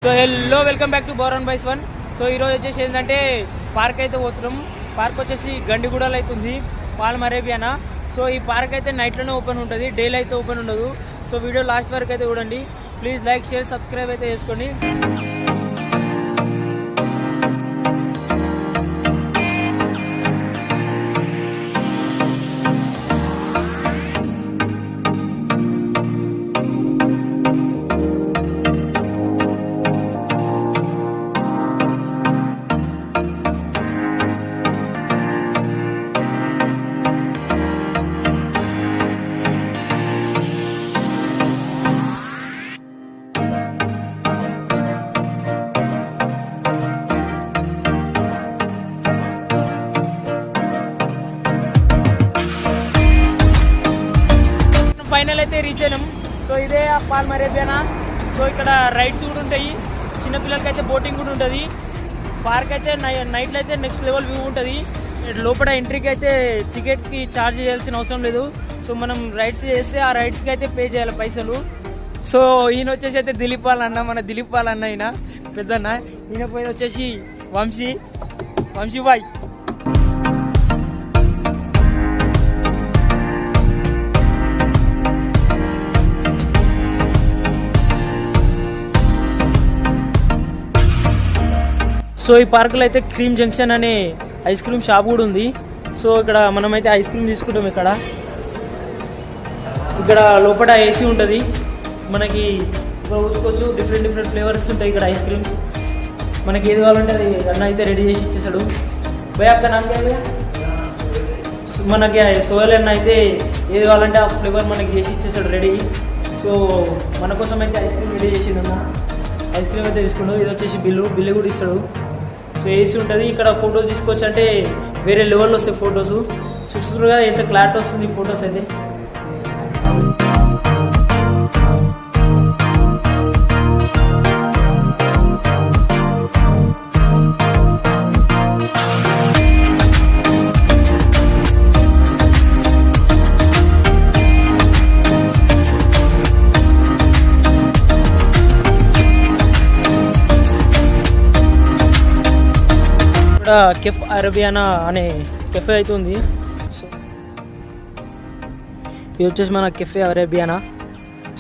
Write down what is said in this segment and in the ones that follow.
So hello welcome back to బోరన్ బైస్ one. So ఈరోజు వచ్చేసి ఏంటంటే పార్క్ అయితే పోతున్నాం. పార్క్ వచ్చేసి గండిగూడలో అవుతుంది, పాల్మ్ అరేబియానా. సో ఈ పార్క్ అయితే నైట్లోనే ఓపెన్ ఉంటుంది, డేలో అయితే ఓపెన్ ఉండదు. సో వీడియో లాస్ట్ వరకు అయితే చూడండి. ప్లీజ్ లైక్ షేర్ సబ్స్క్రైబ్ అయితే చేసుకోండి. ఫైనల్ అయితే రీచ్ అయినాం. సో ఇదే పాల్మ్ అరేబియానా. సో ఇక్కడ రైడ్స్ కూడా ఉంటాయి, చిన్నపిల్లలకి అయితే బోటింగ్ కూడా ఉంటుంది. పార్క్ అయితే నైట్లో అయితే నెక్స్ట్ లెవెల్ వ్యూ ఉంటుంది. లోపల ఎంట్రీకి అయితే టికెట్కి ఛార్జ్ చేయాల్సిన అవసరం లేదు. సో మనం రైడ్స్ చేస్తే ఆ రైడ్స్కి అయితే పే చేయాలి పైసలు. సో ఈయన వచ్చేసి అయితే దిలీప్ వాళ్ళ మన దిలీప్ వాళ్ళ అన్న, ఈయన పెద్దన్న. ఈయన పోయి వచ్చేసి వంశీ బాయ్. సో ఈ పార్కులో అయితే క్రీమ్ జంక్షన్ అనే ఐస్ క్రీమ్ షాప్ కూడా ఉంది. సో ఇక్కడ మనమైతే ఐస్ క్రీమ్ తీసుకుంటాం. ఇక్కడ లోపల ఏసీ ఉంటుంది, మనకి చూసుకోవచ్చు. డిఫరెంట్ ఫ్లేవర్స్ ఉంటాయి ఇక్కడ ఐస్ క్రీమ్స్. మనకి ఏది కావాలంటే అది అన్న అయితే రెడీ చేసి ఇచ్చేసాడు. భయ అక్క నాకు మనకి సోయల్ అన్న అయితే ఏది కావాలంటే ఆ ఫ్లేవర్ మనకి చేసి ఇచ్చేసాడు రెడీ. సో మన కోసం అయితే ఐస్ క్రీమ్ రెడీ చేసిండు అన్న. ఐస్ క్రీమ్ అయితే తీసుకుంటాడు. ఇది వచ్చేసి బిల్లు కూడా ఇస్తాడు. సో ఏసీ ఉంటుంది. ఇక్కడ ఫొటోస్ తీసుకోవచ్చు అంటే వేరే లెవెల్లో వస్తాయి ఫొటోస్. చూస్తున్నారు ఎంత క్లారిటీ వస్తుంది ఫొటోస్ అయితే. ఇక్కడ కెఫ్ అరేబియానా అనే కెఫే అయితే ఉంది. సో ఇది వచ్చేసి మన కెఫే అరేబియానా.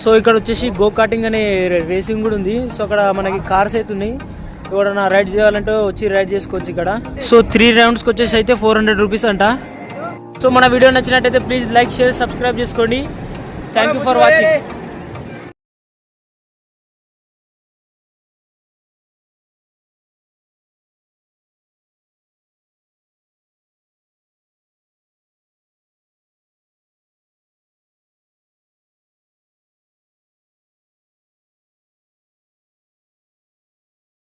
సో ఇక్కడ వచ్చేసి గో కార్టింగ్ అనే రేసింగ్ కూడా ఉంది. సో అక్కడ మనకి కార్స్ అయితే ఉన్నాయి. ఎవరైనా రైడ్ చేయాలంటే వచ్చి రైడ్ చేసుకోవచ్చు ఇక్కడ. సో 3 రౌండ్స్కి వచ్చేసి అయితే 400 రూపీస్ అంట. సో మన వీడియో నచ్చినట్టయితే ప్లీజ్ లైక్ షేర్ సబ్స్క్రైబ్ చేసుకోండి. Thank you for watching.